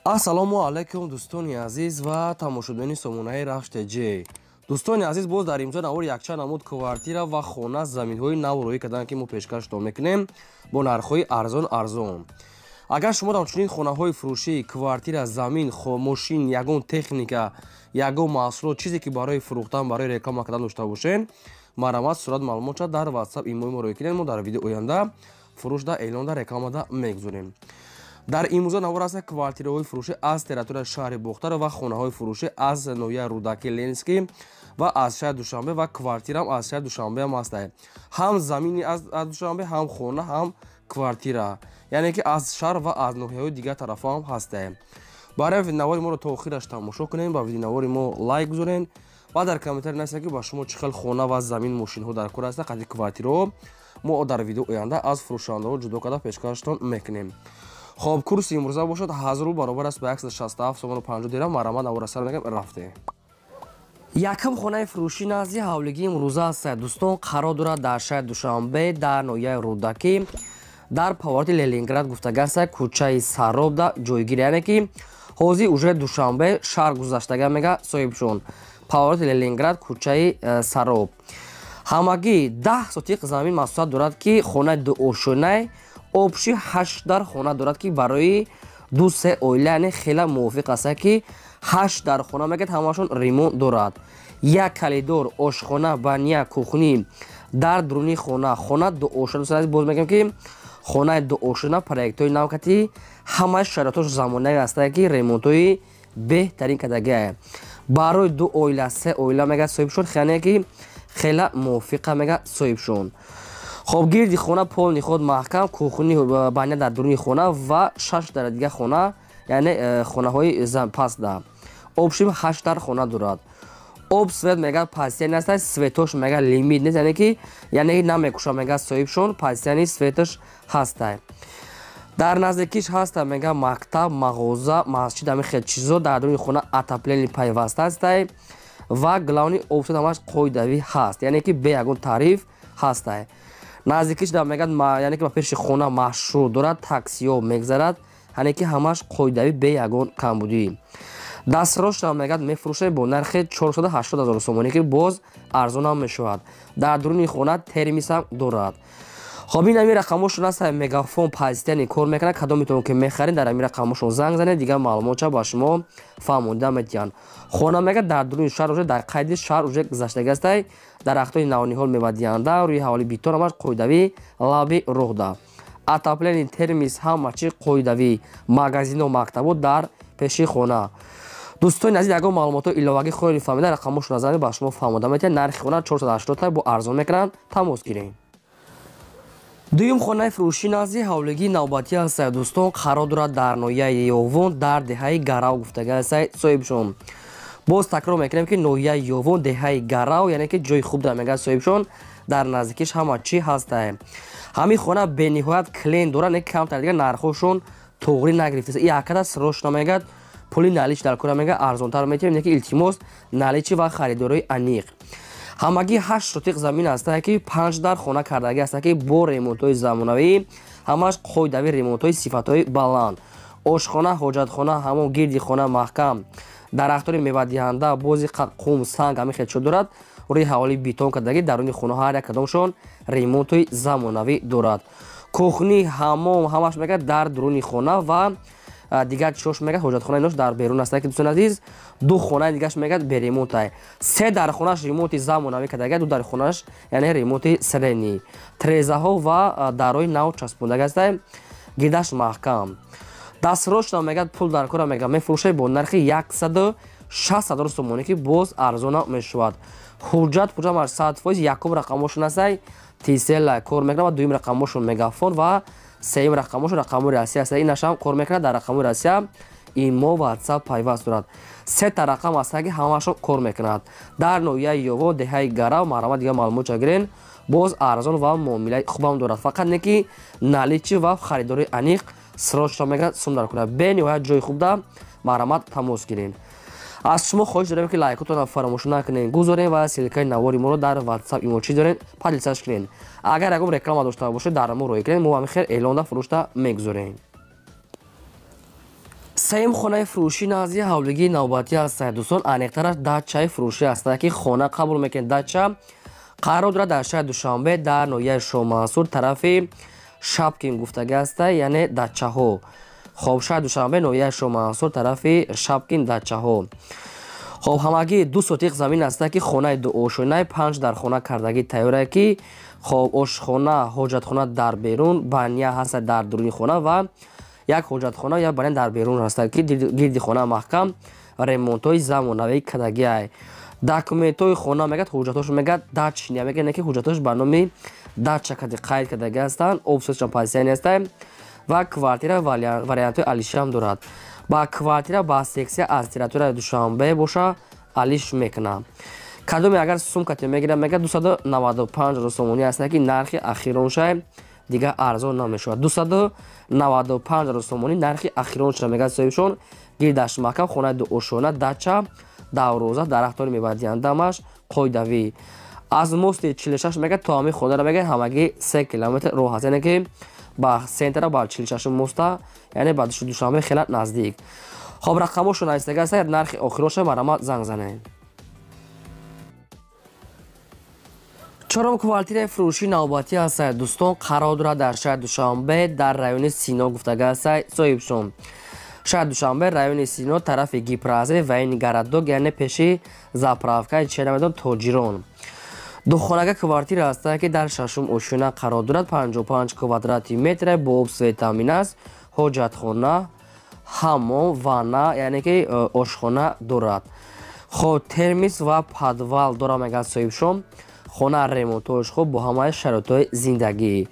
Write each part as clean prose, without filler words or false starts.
ассалому алайкум дӯстони азиз ва тамошобини сомонаи рахш J. дӯстони азиз, боз дар имҷо навори якчанд намуд квартира ва хона заминҳои нав роӣ кардан ки мо пешкаштон мекунем бо нархҳои арзон. агар шумо ҳамчунин хонаҳои фурӯшӣ, квартира, замин, мошин, ягон техника, ягон маҳсулот, чизе ки барои фурӯхтан, барои реклама кардан дошта бошен, марамат сурат маълумот шуд дар WhatsApp имои моро кунед. мо дар видеои оянда фурӯшда, эълонда, рекламада мегузорем. дар имрӯза навор аст квартираҳои фурӯшӣ аз территорияи шаҳри Бухтар ва хонаҳои фурӯшӣ аз ноҳияи Рудаки, Ленинский ва аз шаҳри Душанбе ва квартирам аз шаҳри Душанбе ҳам аст. ҳам замини аз Душанбе, ҳам хона, ҳам квартира, яъне ки аз шаҳр ва аз ноҳияҳои дигар тарафа ҳам ҳаст. барои видеонавори моро то охираш тамошо кунем, ба видеонавори мо лайк гузорен ва дар комментарӣ нависед ки ба шумо чӣ хел хона ва замин, мошинҳо дар кор аст. қадри квартираҳо мо дар видео оянда аз фурӯшандаҳо ҷудо карда пешкаштон мекунем. خب کورس امروزه باشد 1000 رو برابر است به 167 تومان و 50 درهم. مرامت نوار سر میگم رفته. یکم خانه فروشی نزدیک حولگی امروزه است دوستان. قرار دارد در شهر دوشنبه در ناحیه رودکی در پاورت لنینگراد گفتگو است کوچه سراب دا جایگیری، یعنی که حوزه اوجه دوشنبه شهر گذشتگی میگه صاحبشون پاورت لنینگراد کوچه سراب. همگی 10 سوتیق زمین مساحت دارد که خانه دو اوشونه обши 8 дар хона дорад ки барои 2-3 оила, яъне хела мувофиқ аст ки 8 дар хона мегӯяд ҳамашон ремонт дорад. як калидор, ошхона, баня, кухни дар дуруни хона, хона ду ошона. боз мегӯям ки хонаи ду ошона проектҳои навкати ҳамаи шароитош замонаи аст ки ремонтҳои беҳтарин кардагиа барои 2 оила, 3 оила мегӯяд соҳибшон, яъне ки хела мувофиқа мегӯяд соҳибшон. خب گیردی خانه پول خود محکم، کوخنی بانیا در درونی خانه و 6 در دیگه خانه، یعنی خانه های پس ده آبشیم 8 در خانه دارد. آب سویت میگه پاسیانی است، سویتش میگه لیمیت نیست، یعنی نمیکشه میگه صاحبشون پاسیانی سویتش هست. در نزدیکیش هست میگه مکتب، مغازه، مسجد، همین خیلی چیزا در درونی خانه اتاپلینی پیوسته است و گلانی آبشت همش قایدوی هست، یعنی که به یگون تعریف هست. نزدیکش در میگه یعنی که با پیش خونه مشروع دارد، تاکسی ها میگذرد، یعنی که همش قایدوی به یگان کمبودی. دستفروش در میگه میفروشه با نرخ 480,000 سومانی که باز ارزان هم میشود. در درون خونه ترمیس هم دارد. خب این همین رقمشون هست، مگافون پازیتیانی کار میکنه. کدومتون که میخرین در همین رقمشون زنگ زنید، دیگه معلومات با شما فهمونده میدن. خونه میگه در درون شهر وجه، در قید شهر وجه گذشته است. درختای نوانی‌ها می‌بادیانده روی حوالی بیتون همش قایدوی لابی روغدا. اتاپلین ترمیس همه چی قایدوی، مغازین و مکتب در پیش خونه. دوستان عزیز، اگه معلومات ایلاوگی خودی فهمیده رقمشون زنگ با شما فهمیده میتونید. نرخ خونه 480 تا با ارزان میکنن، تماس گیرین. دویم خانه فروشی نزدیک حولگی نوبتی است دوستان. قرار دارد در ناحیه یوون در دهه گراو گفتگو است صاحبشون. باز تکرار میکنم که ناحیه یوون دهه گراو، یعنی که جای خوب در میگه صاحبشون. در نزدیکش همه چی هست. همین خانه به نهایت کلین دارن، کم تر دیگه نرخشون توغری نگرفته. این عقد سروش نمیگه پولی نالیچ در کار میگه ارزان تر میتونیم، یعنی که التماس نالیچ و خریداری انیق. همگی 8 سوتیق زمین است که 5 در خانه کردگی است که با ریمونت‌های زمانوی، همش قایدوی ریمونت‌های صفات‌های بلند. آشخانه، حاجتخانه، همون گیردی خانه محکم. درختای میوه‌دهنده، بازی قوم، سنگ همین خیلی شد دارد. روی حوالی بیتون کردگی درون خونه ها هر یک کدامشون ریمونت‌های زمانوی دارد. کوخنی، حمام همش میگه در درون خونه و دیگه چوش میگه حاجتخانه ایناش در بیرون است که دوستان عزیز. 2 خانه دیگهش میگه به ریمونت است. 3 در خونهش ریمونت زمانوی کردگی، 2 در خونهش یعنی ریمونت سرنی. تریزه ها و درای نو چسبونده است. گیردش محکم. دستفروش میگه پول در کار میگه میفروشه با نرخ 160,000 سومانی که باز ارزان میشود. حجت پوجا 100%. یکم رقمشون است تیسل کار میکنه و دویم رقمشون مگافون و سوم رقمشون رقم رسی است. این نشام کار میکنه در رقم رسی ایمو و واتساپ پیوست دارد. 3 تا رقم است که همشون کار میکنند. در ناحیه یوو دهه گراو مرامت دیگه معلومات گیرین، باز ارزان و معامله خوبم دارد. فقط نکی نالیچی و خریداری انیق سروش میگه سوم در کنه. به نهایت جای خوب ده مرامت تماس گیرین. از شما خواهش دارم که لایکتون فراموش نکنین، گذارین و سیلکای نواری ما رو در واتساپ ایموجی دارین پادلساش کنین. اگر اگه رکلام داشته باشه در ما روی کنین، ما هم خیر اعلان ده فروش ده میگذارین. سیم خانه فروشی نازی حولگی نوباتی است دوستان. انیقترش داچای فروشی است که خانه قبول میکنه. داچا قرار دارد در شهر دوشنبه در نویه شومنصور طرف شابکین گفتگی است، یعنی داچه ها. خب شهر دوشنبه نویه شومنصور طرف شابکین داچه ها. خب همگی 2 سوتیق زمین است که خانه 2 اوشونه 5 در خانه کردگی تیاره که خب آشخانه حاجتخانه در بیرون، بانیا هست در درون خانه و یک حاجتخانه یا بانیا در بیرون هست که گیردی خانه محکم ремонтои замонавии кардагиай. Документои хона мегад ҳуҷҷатош мегад дачния мегад ки ҳуҷҷатош ба номи дача кади қайд кардаги ҳастанд. обсосчан позитсияни ҳастанд ва квартира вариантои алишам дорад. ба квартира ба сексия аз территорияи Душанбе боша алиш мекунам. кадоме агар сумкати мегирам мегад 295 000 сомонӣ ҳаст ки нархи ахиронша дига арзон намешавад. 295 000 сомонӣ нархи ахиронша мегад соҳибшон. гирдаш маҳкам хонаи 2 ошона дача давроза дарахтори мебадиандамаш қоидавӣ. аз мости 46 мегад то ҳамин хонаро мегад ҳамагӣ 3 километр роҳ аст, яъне ки ба сентра ба 46 моста, яъне ба Душанбе хеле наздик. хоб рақамошо навистагӣ аст. нархи охироша марама занг занед. чорум квартираи фурӯшии навбатӣ аст дӯстон. қарор дорад дар шаҳри Душанбе дар райони Сино гуфтагӣ аст соҳибшон. шаҳри Душанбе райони Сино тарафи гипразри вайни гараддог, яъне пеши заправкаи ченамедон тоҷирон. духонага квартира аст ки дар шашум ошина қарор дорад. 55 квадрати метр бо об свети таъмин аст. ҳоҷатхона, ҳаммом, ванна, яъне ки ошхона дорад. хоб термис ва подвал дора мегӯяд соҳибшон. хона ремонтоиш хуб бо ҳамаи шароитҳои зиндагӣ.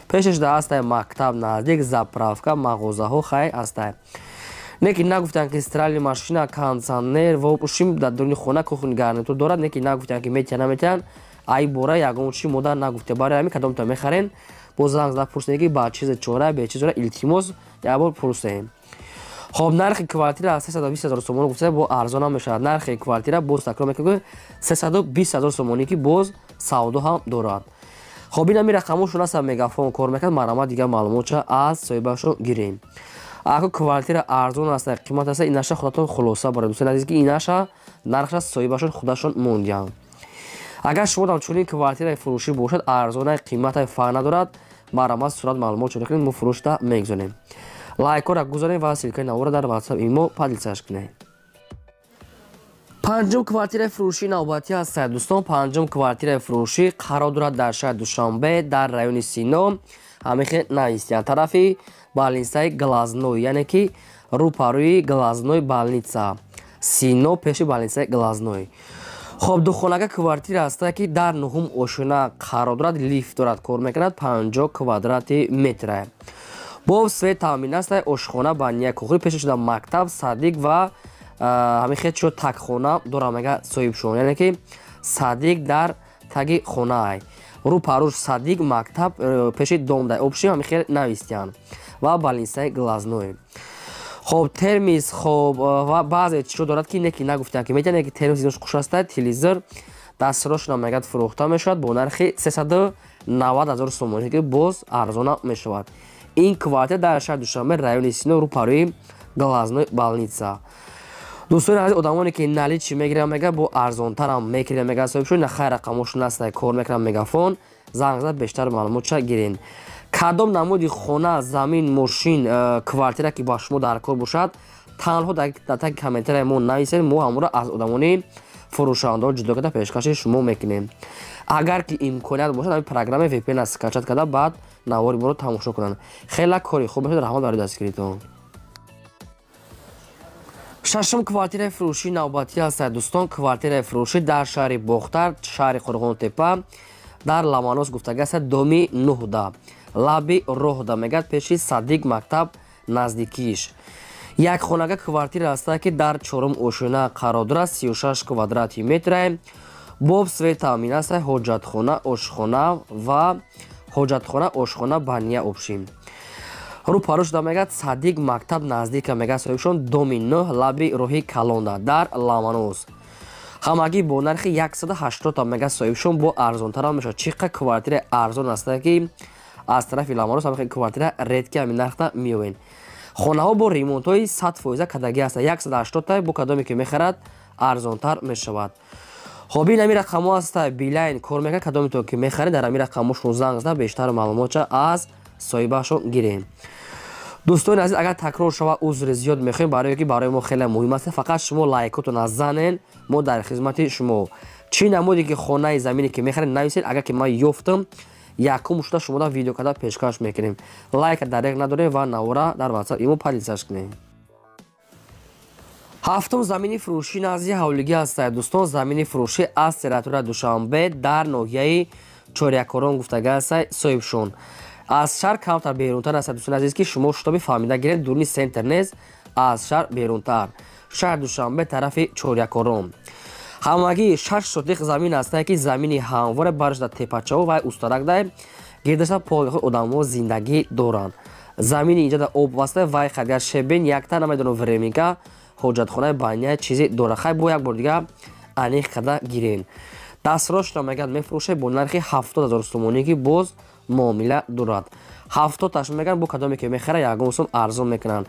пешаш да аст мактаб наздик, заправка, мағозаҳо хай аст. не ки нагуфтанд ки стирали машина, кондиционер ва ушим дар дуруни хона кухни гарнитур дорад. не ки нагуфтанд ки метиян наметиян. ай бора ягон чи мода нагуфта барои ҳамин кадомтон мехарен. бо занг зад пурсед ки ба чизи чора бечизора илтимос якбор пурсем. хоб нархи квартира 320 000 сомон гуфта бо арзонам мешавад. нархи квартира боз такрор мекунам 320 000 сомонӣ ки боз савдо ҳам дорад. хоб ин ҳамин рақамошон аст мегафон кор мекард. марама дигар маълумотша аз соҳибашон гирем. ако квартира арзон аст, қимат аст, инаша худатон хулоса баред. дӯстони азиз ки инаша нархша соҳибашон худашон мондиянд. агар шумо ҳамчунин квартираи фурӯшӣ бошад, арзонаи қиматаи фарқ надорад, марама сурат маълумот шуда кунед, мо фурӯшда мегузорем. лайкора гузорем ва силкаи навора дар ватсап имо падилсаш кунед. панҷум квартираи фурӯшии навбатӣ аст дӯстон. панҷум квартираи фурӯшӣ қарор дорад дар шаҳри Душанбе дар райони Сино, ҳамихе навистиян тарафи балнисаи Глазной, яъне ки рӯпарӯи Глазной балница. Сино пеши балнисаи Глазной. хоб духонага квартира аст ки дар 9 ошона қарор дорад. лифт дорад, кор мекунад. 50 квадрати метр. бо свет таъмин аст. ошхона, баня, кухри, пешаш шуда мактаб, садик ва ҳамин хет шуд такхона дора мега соҳибшон, яъне ки садик дар таги хонаа. рӯпаруш садик, мактаб, пеши домдай обшим ҳамин хет навистиян ва балнисаи Глазной. хоб термис, хоб ва баъзе чизо дорад ки не ки нагуфтанд ки метиян, ки термис инош хуш аст. телевизор дастирошона мегад фурӯхта мешавад бо нархи 390 000 сомонӣ ки боз арзона мешавад. ин квартира дар шаҳри Душанбе райони Сино рӯпарӯи Глазной балница. дӯстони азиз, одамоне ки наличи мегирам мега бо арзонтарам мекирам мега соҳибшон, нахай рақамошон аст кор мекунам мегафон, занг зад бештар маълумотша гирен. кадом намуди хона, замин, мошин, квартира ки ба шумо дар кор бошад, танҳо дар таги комментарияи мо нависед. мо ҳамонро аз одамони фурӯшандаҳо ҷудо карда пешкаши шумо мекунем. агар ки имконият бошад ҳамин программа VPN скачат карда баъд навори моро тамошо кунанд. хеле кори хуб мешавад. раҳмат барои дастгиритон. шашум квартираи фурӯшии навбатӣ аст дӯстон. квартираи фурӯшӣ дар шаҳри Бохтар, шаҳри Қурғонтепа дар Ламанос гуфтагӣ аст. доми 9 лаби роҳ да мегӯяд пеши садик мактаб наздикиш. якхонага квартира аст ки дар 4 ошона қарор дорад. 36 квадрати метр бо свет таъмин аст. ҳоҷатхона, ошхона ва ҳоҷатхона, ошхона, баня, обшим. рӯпаруш да мегӯяд садик мактаб наздика мегӯяд соҳибшон. доми 9 лаби роҳи Калонда дар Ламанос. ҳамагӣ бо нархи 180 мегӯяд соҳибшон. бо арзонтара мешавад. чӣ қадр квартира арзон аст ки аз тарафи Ламанос ҳамин квартира редки ҳамин нархта меёбем. хонаҳо бо ремонтҳои 100% кадагӣ ҳастанд. 180 та бо кадоме ки мехарад арзонтар мешавад. хоб ин ҳамин рақамҳо ҳаста билайн кор мекунад. кадометон ки мехаред дар ҳамин рақамҳошон занг зада бештар маълумотша аз соҳибашон гирем. дӯстони азиз, агар такрор шава узри зиёд мехоҳем, барое ки барои мо хеле муҳим аст. фақат шумо лайкотон аз занен, мо дар хизмати шумо. чӣ намуде ки хонаи замине ки мехаред нависед. агар ки ман ёфтам якум шуда шумода видео карда пешкаш мекунем. лайка дареғ надорем ва навора дар ватсап имо подписаш кунем. ҳафтум замини фурӯшӣ назди ҳавлигӣ ҳастад. дӯстон, замини фурӯшӣ аз территорияи Душанбе дар ноҳияи Чорякорон гуфтага ҳастад. соҳибшон аз шаҳр камтар берунтар ҳастад. дӯстони азиз ки шумо шутоби фаҳмида гиред дурни центр нест, аз шаҳр берунтар. шаҳр Душанбе тарафи Чорякорон. ҳамагӣ 6 сотиқ замин ҳастад ки замини ҳамворе баршда тепачаҳо ва устарак дай гирдаша поҳои одамо зиндагӣ доранд. замини инҷа об васта вай хадгар шебен якта намедонам временка ҳоҷатхонаи байния чизе дора. хай бо як бор дига аниқ карда гирен. дастфирошро мегӯяд мефурӯшед бо нархи 70 000 сомонӣ ки боз муомила дорад. 70 мегӯянд бо кадоме ки мехара ягон сум арзон мекунанд.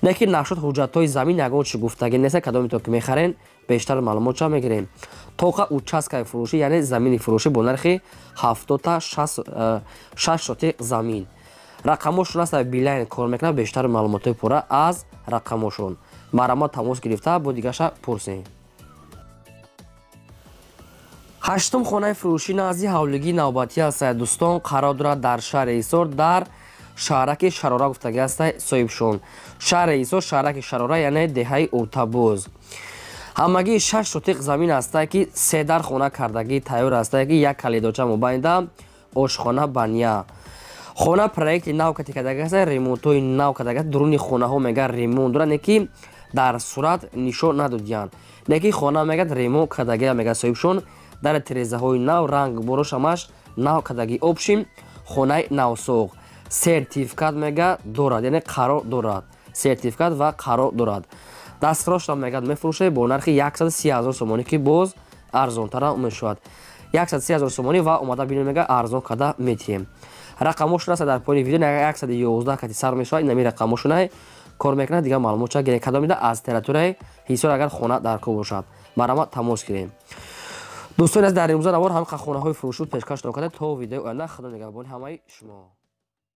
не ки нашуд ҳуҷҷатҳои замин ягон чи гуфтагӣ нест. кадометон ки мехарен бештар маълумотша мегирем. тоқа участкаи фурӯшӣ яъне замини фурӯшӣ бо нархи 76 сотиқ замин. рақамошон аста билайн кор мекунад. бештар маълумотҳои пурра аз рақамошон. мара мо тамос гирифта бо дигаша пурсем. ҳаштум хонаи фурӯшӣ назди ҳавлигии навбатӣ ҳастад. дӯстон, қарор дорад дар шаҳри ҳисор дар шаҳраки шарора гуфтагӣ ҳастад. соҳибшон шаҳри ҳисор шаҳраки шарора яъне деҳаи уртабоз. ҳамагӣ 6 сотиқ замин ҳастад ки 3 дар хона кардагӣ тайёр ҳастад ки як калидоча мобайнида ошхона баня. хона проекти нав кати кардагӣ ҳастад. ремонтҳои нав кардагӣ. дуруни хонаҳо мегӯяд ремонт дорад, не ки дар сурат нишон надодиянд. не ки хона мегӯяд ремонт кардагӣ мегӯяд. соҳибшон дар тирезаҳои нав ранг борош ҳамаш нав кардагӣ. обшим хонаи навсоғ сертификат мегӯяд дорад, яъне қарор дорад. сертификат ва қарор дорад. дастфирошро мегӯяд мефурӯшед бо нархи 130 000 сомонӣ ки боз арзонтара мешавад. 130 000 сомонӣ ва омада бинем мегӯяд арзон карда метиҳем. рақамошон аста дар поини видео. 111 кати сар мешавад. ин ҳамин рақамошонай кор мекунад. дигар маълумотша гирем. кадомида аз территорияи ҳисор агар хона дар кор бошад мара ма тамос гирем. дӯстони аз дар имрӯза навор ҳамқа хонаҳои фурӯшӣ пешкаш дорам карда. то видеои оянда худо нигаҳбони ҳамаи шумо.